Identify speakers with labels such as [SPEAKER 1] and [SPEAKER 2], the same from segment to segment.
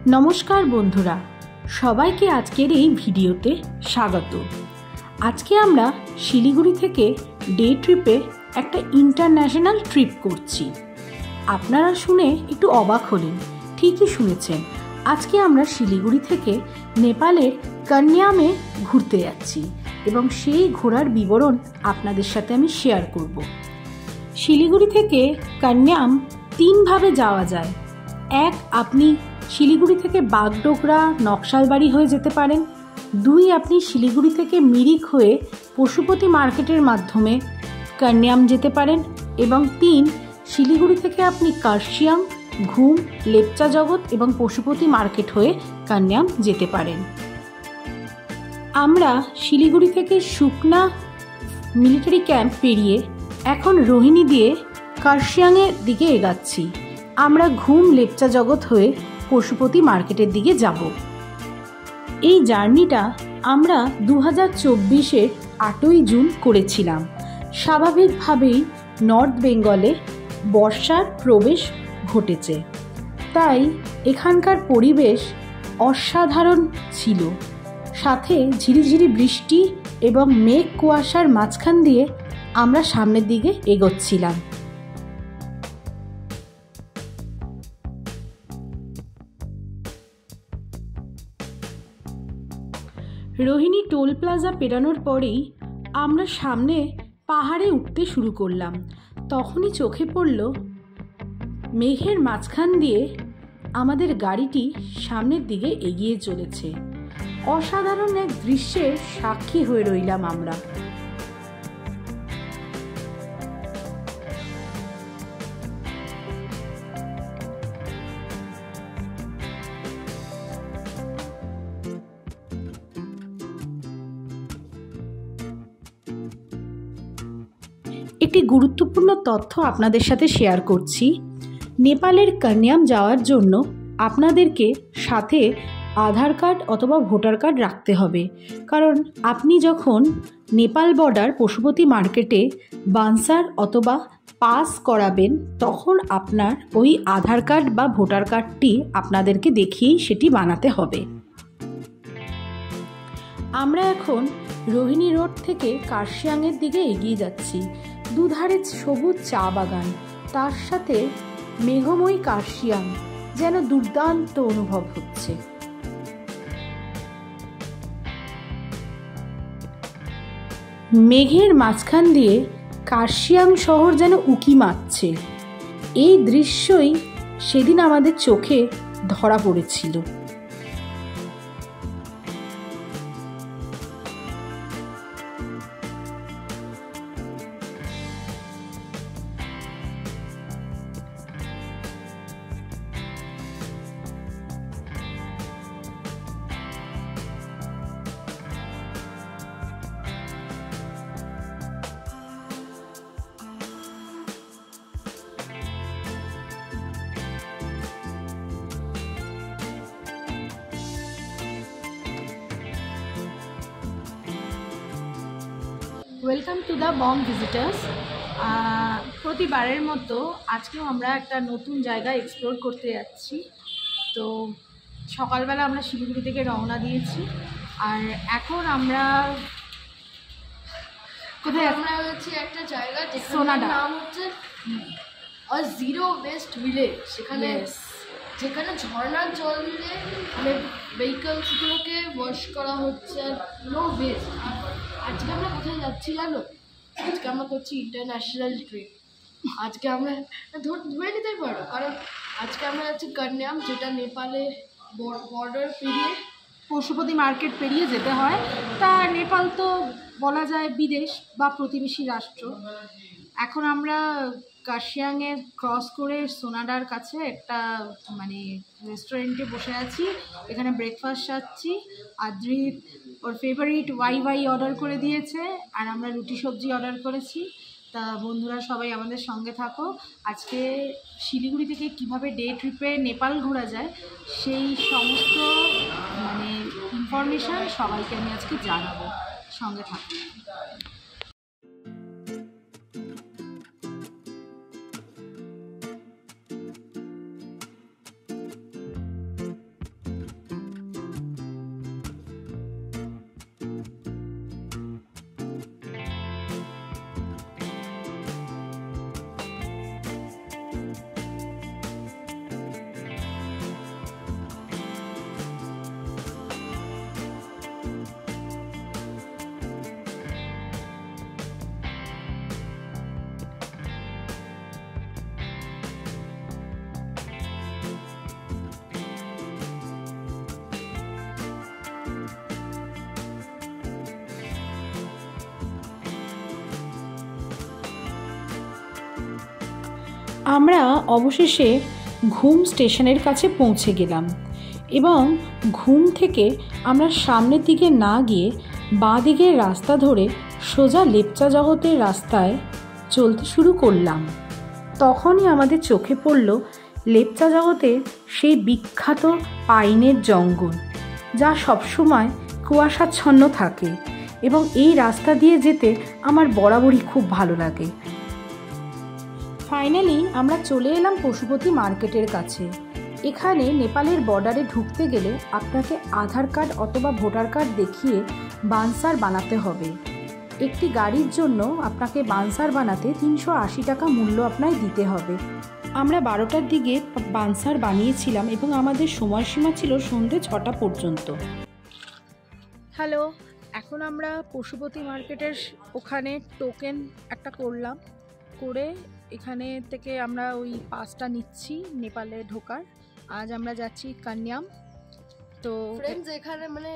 [SPEAKER 1] नमस्कार बंधुरा सबाइके आजकेर এই ভিডিওতে স্বাগত। আজকে আমরা শিলিগুড়ি থেকে ডে ট্রিপে একটা ইন্টারন্যাশনাল ট্রিপ করছি। আপনারা শুনে একটু অবাক হলেন, ঠিকই শুনেছেন। আজকে আমরা শিলিগুড়ি থেকে নেপালের কান্যামে ঘুরতে যাচ্ছি এবং সেই ঘোরার বিবরণ আপনাদের সাথে আমি শেয়ার করব। শিলিগুড়ি থেকে কান্যাম তিনভাবে যাওয়া যায়। এক, আপনি শিলিগুড়ি থেকে বাগডোগরা নকশালবাড়ি হয়ে যেতে পারেন। দুই, আপনি শিলিগুড়ি থেকে মিরিক হয়ে পশুপতি মার্কেটের মাধ্যমে কান্যাম যেতে পারেন। এবং তিন, শিলিগুড়ি থেকে আপনি কার্শিয়াং, ঘুম, লেপচা জগৎ এবং পশুপতি মার্কেট হয়ে কান্যাম যেতে পারেন। আমরা শিলিগুড়ি থেকে সুকনা মিলিটারি ক্যাম্প পেরিয়ে এখন রোহিণী দিয়ে কার্শিয়াংয়ের দিকে এগাচ্ছি। আমরা ঘুম, লেপচা জগৎ হয়ে পশুপতি মার্কেটের দিকে যাব। এই জার্নিটা আমরা 2024-এর 8ই জুন করেছিলাম। স্বাভাবিকভাবেই নর্থ বেঙ্গলে বর্ষার প্রবেশ ঘটেছে, তাই এখানকার পরিবেশ অসাধারণ ছিল। সাথে ঝিরিঝিরি বৃষ্টি এবং মেঘ কুয়াশার মাঝখান দিয়ে আমরা সামনের দিকে এগোচ্ছিলাম। রোহিণী টোল প্লাজা পেরানোর পরেই আমরা সামনে পাহাড়ে উঠতে শুরু করলাম। তখনই চোখে পড়ল মেঘের মাঝখান দিয়ে আমাদের গাড়িটি সামনের দিকে এগিয়ে চলেছে। অসাধারণ এক দৃশ্যের সাক্ষী হয়ে রইলাম আমরা। একটি গুরুত্বপূর্ণ তথ্য আপনাদের সাথে শেয়ার করছি। নেপালের কান্যাম যাওয়ার জন্য আপনাদেরকে সাথে আধার কার্ড অথবা ভোটার কার্ড রাখতে হবে, কারণ আপনি যখন নেপাল বর্ডার পশুপতি মার্কেটে বানসার অথবা পাস করাবেন তখন আপনার ওই আধার কার্ড বা ভোটার কার্ডটি আপনাদেরকে দেখিয়েই সেটি বানাতে হবে। আমরা এখন রোহিণী রোড থেকে কার্শিয়াংয়ের দিকে এগিয়ে যাচ্ছি। দুধারে সবুজ চা বাগান, তার সাথে মেঘময় কার্শিয়াং, যেন দুর্দান্ত অনুভব হচ্ছে। মেঘের মাঝখান দিয়ে কার্শিয়াং শহর যেন উকি মারছে। এই দৃশ্যই সেদিন আমাদের চোখে ধরা পড়েছিল। Welcome to the Bong visitors. প্রতিবারের মতো আজকেও আমরা একটা নতুন জায়গা এক্সপ্লোর করতে যাচ্ছি। তো সকালবেলা আমরা শিলিগুড়ি থেকে রওনা দিয়েছি, আর এখন আমরা কোথায়?
[SPEAKER 2] আমরা হচ্ছে একটা জায়গা
[SPEAKER 1] সোনাডার
[SPEAKER 2] নাম হচ্ছে জিরো ওয়েস্ট ভিলেজ। যেখানে ঝর্ণার জল দিয়ে মানে ভেহিকলসগুলোকে ওয়াশ করা হচ্ছে, নো ওয়েস্ট। আজকে আমরা কোথায় যাচ্ছি জানো? আজকে আমরা করছি ইন্টারন্যাশনাল ট্রিপ। আজকে আমরা ধরে নিতে পারো, কারণ আজকে আমরা যাচ্ছি কান্যাম, যেটা নেপালে বর্ডার পেরিয়ে
[SPEAKER 1] পশুপতি মার্কেট পেরিয়ে যেতে হয়। তা নেপাল তো বলা যায় বিদেশ বা প্রতিবেশী রাষ্ট্র। এখন আমরা কার্শিয়াংয়ে ক্রস করে সোনাডার কাছে একটা রেস্টুরেন্টে বসে আছি। এখানে ব্রেকফাস্ট খাচ্ছি। আদ্রিত ওর ফেভারিট ওয়াই অর্ডার করে দিয়েছে, আর আমরা রুটি সবজি অর্ডার করেছি। তা বন্ধুরা সবাই আমাদের সঙ্গে থাকো। আজকে শিলিগুড়ি থেকে কিভাবে ডে ট্রিপে নেপাল ঘোরা যায় সেই সমস্ত ইনফরমেশান সবাইকে আমি আজকে জানাবো। সঙ্গে থাকো। আমরা অবশেষে ঘুম স্টেশনের কাছে পৌঁছে গেলাম এবং ঘুম থেকে আমরা সামনের দিকে না গিয়ে বাঁ দিকের রাস্তা ধরে সোজা লেপচা জগতের রাস্তায় চলতে শুরু করলাম। তখনই আমাদের চোখে পড়ল লেপচা জগতের সেই বিখ্যাত পাইনের জঙ্গল, যা সবসময় কুয়াশাচ্ছন্ন থাকে এবং এই রাস্তা দিয়ে যেতে আমার বরাবরই খুব ভালো লাগে। ফাইনালি আমরা চলে এলাম পশুপতি মার্কেটের কাছে। এখানে নেপালের বর্ডারে ঢুকতে গেলে আপনাকে আধার কার্ড অথবা ভোটার কার্ড দেখিয়ে বানসার বানাতে হবে। একটি গাড়ির জন্য আপনাকে বানসার বানাতে 380 টাকা মূল্য আপনায় দিতে হবে। আমরা 12টার দিকে বানসার বানিয়েছিলাম এবং আমাদের সময়সীমা ছিল সন্ধ্যে 6টা পর্যন্ত। হ্যালো, এখন আমরা পশুপতি মার্কেটের ওখানে টোকেন একটা করলাম, করে এখানে থেকে আমরা ওই পাসটা নিচ্ছি নেপালে ঢোকার। আজ আমরা যাচ্ছি কান্যাম। তো
[SPEAKER 2] ফ্রেন্ডস, এখানে মানে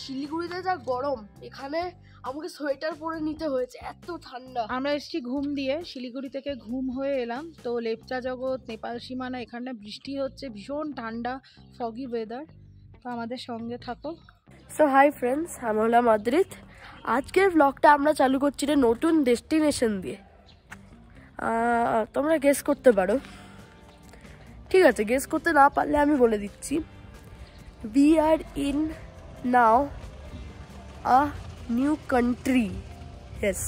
[SPEAKER 2] শিলিগুড়িতে যা গরম, এখানে আমাকে সোয়েটার পরে নিতে হয়েছে, এত ঠান্ডা।
[SPEAKER 1] আমরা এসেছি ঘুম দিয়ে, শিলিগুড়ি থেকে ঘুম হয়ে এলাম। তো লেপচা জগৎ, নেপাল সীমানা, এখানে বৃষ্টি হচ্ছে, ভীষণ ঠান্ডা, ফগি ওয়েদার। তো আমাদের সঙ্গে থাকো।
[SPEAKER 2] সো হাই ফ্রেন্ডস, আমি হলাম অদ্রিত। আজকের ব্লগটা আমরা চালু করছি রে নতুন ডেস্টিনেশন দিয়ে। তোমরা গেস করতে পারো, ঠিক আছে? গেস করতে না পারলে আমি বলে দিচ্ছি, we are in now a new country. Yes,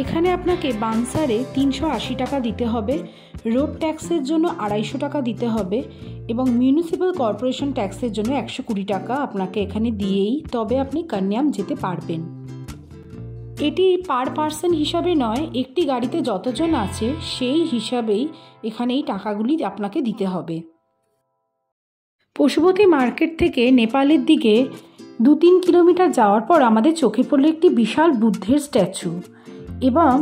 [SPEAKER 1] এখানে আপনাকে বানসারে 380 টাকা দিতে হবে, রোড ট্যাক্সের জন্য 250 টাকা দিতে হবে এবং মিউনিসিপ্যাল কর্পোরেশন ট্যাক্সের জন্য 120 টাকা আপনাকে এখানে দিয়েই তবে আপনি কান্যাম যেতে পারবেন। এটি পার পার্সন হিসাবে নয়, একটি গাড়িতে যতজন আছে সেই হিসাবেই এখানে এই টাকাগুলি আপনাকে দিতে হবে। পশুপতি মার্কেট থেকে নেপালের দিকে 2-3 কিলোমিটার যাওয়ার পর আমাদের চোখে পড়ল একটি বিশাল বুদ্ধের স্ট্যাচু এবং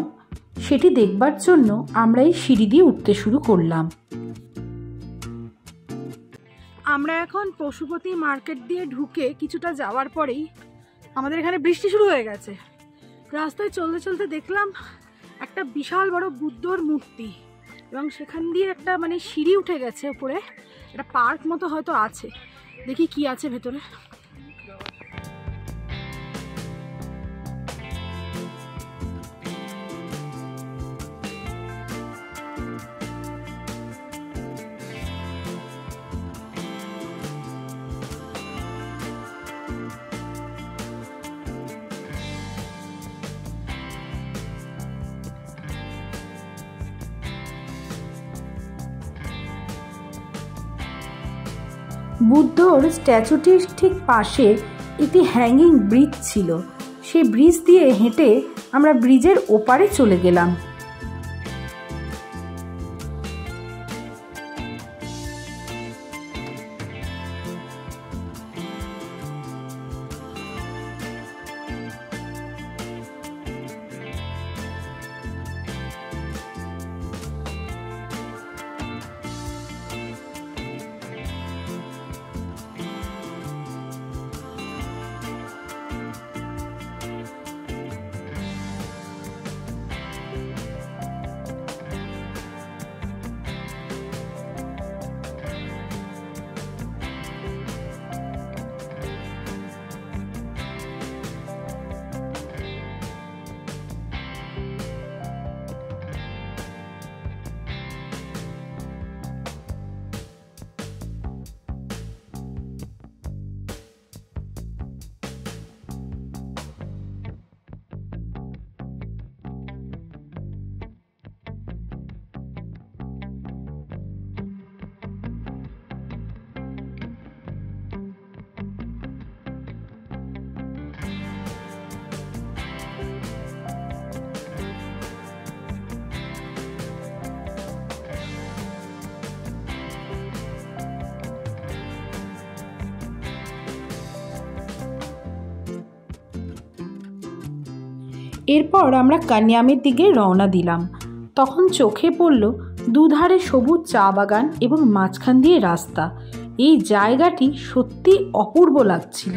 [SPEAKER 1] সেটি দেখবার জন্য আমরা এই সিঁড়ি দিয়ে উঠতে শুরু করলাম। আমরা এখন পশুপতি মার্কেট দিয়ে ঢুকে কিছুটা যাওয়ার পরেই আমাদের এখানে বৃষ্টি শুরু হয়ে গেছে। রাস্তায় চলতে চলতে দেখলাম একটা বিশাল বড় বুদ্ধর মূর্তি এবং সেখান দিয়ে একটা মানে সিঁড়ি উঠে গেছে উপরে, একটা পার্ক মতো হয়তো আছে। দেখি কি আছে ভেতরে। বুদ্ধর স্ট্যাচুটির ঠিক পাশে একটি হ্যাঙ্গিং ব্রিজ ছিল। সেই ব্রিজ দিয়ে হেঁটে আমরা ব্রিজের ওপারে চলে গেলাম। এরপর আমরা কান্যামের দিকে রওনা দিলাম। তখন চোখে পড়ল দুধারে সবুজ চা বাগান এবং মাঝখান দিয়ে রাস্তা। এই জায়গাটি সত্যি অপূর্ব লাগছিল।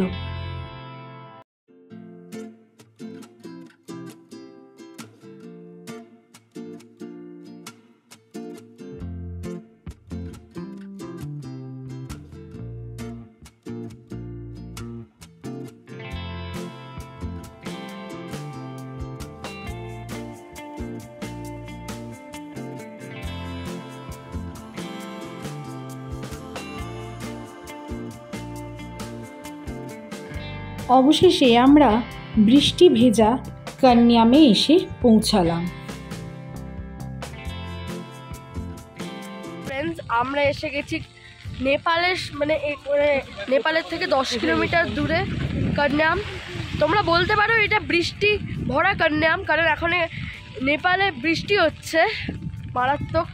[SPEAKER 1] অবশেষে আমরা বৃষ্টি ভেজা কান্যামে এসে পৌঁছালাম।
[SPEAKER 2] ফ্রেন্ডস, আমরা এসে গেছি নেপালের থেকে 10 কিলোমিটার দূরে কান্যাম। তোমরা বলতে পারো এটা বৃষ্টি ভরা কান্যাম, কারণ এখন নেপালে বৃষ্টি হচ্ছে মারাত্মক।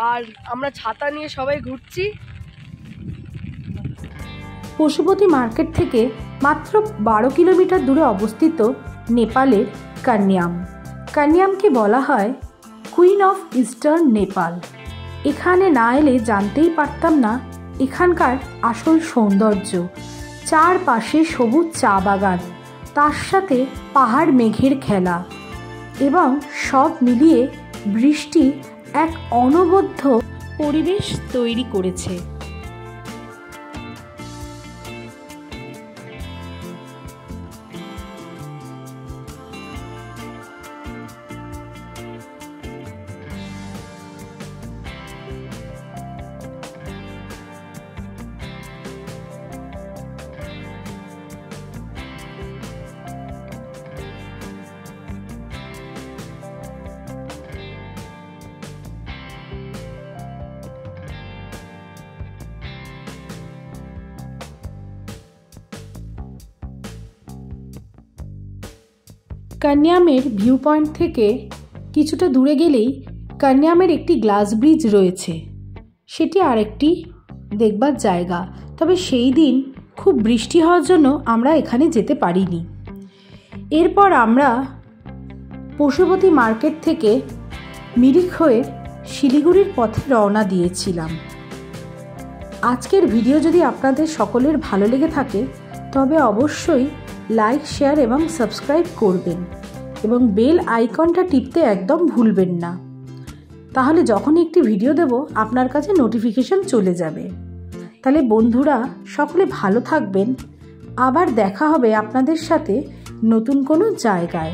[SPEAKER 2] আর আমরা ছাতা নিয়ে সবাই ঘুরছি।
[SPEAKER 1] পশুপতি মার্কেট থেকে মাত্র 12 কিলোমিটার দূরে অবস্থিত নেপালের কান্যাম। কান্যামকে বলা হয় কুইন অফ ইস্টার্ন নেপাল। এখানে না এলে জানতেই পারতাম না এখানকার আসল সৌন্দর্য। চারপাশে সবুজ চা বাগান, তার সাথে পাহাড় মেঘের খেলা, এবং সব মিলিয়ে বৃষ্টি এক অনবদ্য পরিবেশ তৈরি করেছে। কান্যামের ভিউ পয়েন্ট থেকে কিছুটা দূরে গেলেই কান্যামের একটি গ্লাস ব্রিজ রয়েছে। সেটি আরেকটি দেখবার জায়গা, তবে সেই দিন খুব বৃষ্টি হওয়ার জন্য আমরা এখানে যেতে পারিনি। এরপর আমরা পশুপতি মার্কেট থেকে মিরিক হয়ে শিলিগুড়ির পথে রওনা দিয়েছিলাম। আজকের ভিডিও যদি আপনাদের সকলের ভালো লেগে থাকে তবে অবশ্যই লাইক, শেয়ার এবং সাবস্ক্রাইব করবেন, এবং বেল আইকনটা টিপতে একদম ভুলবেন না। তাহলে যখন একটি ভিডিও দেব আপনার কাছে নোটিফিকেশন চলে যাবে। তাহলে বন্ধুরা সকলে ভালো থাকবেন। আবার দেখা হবে আপনাদের সাথে নতুন কোনো জায়গায়।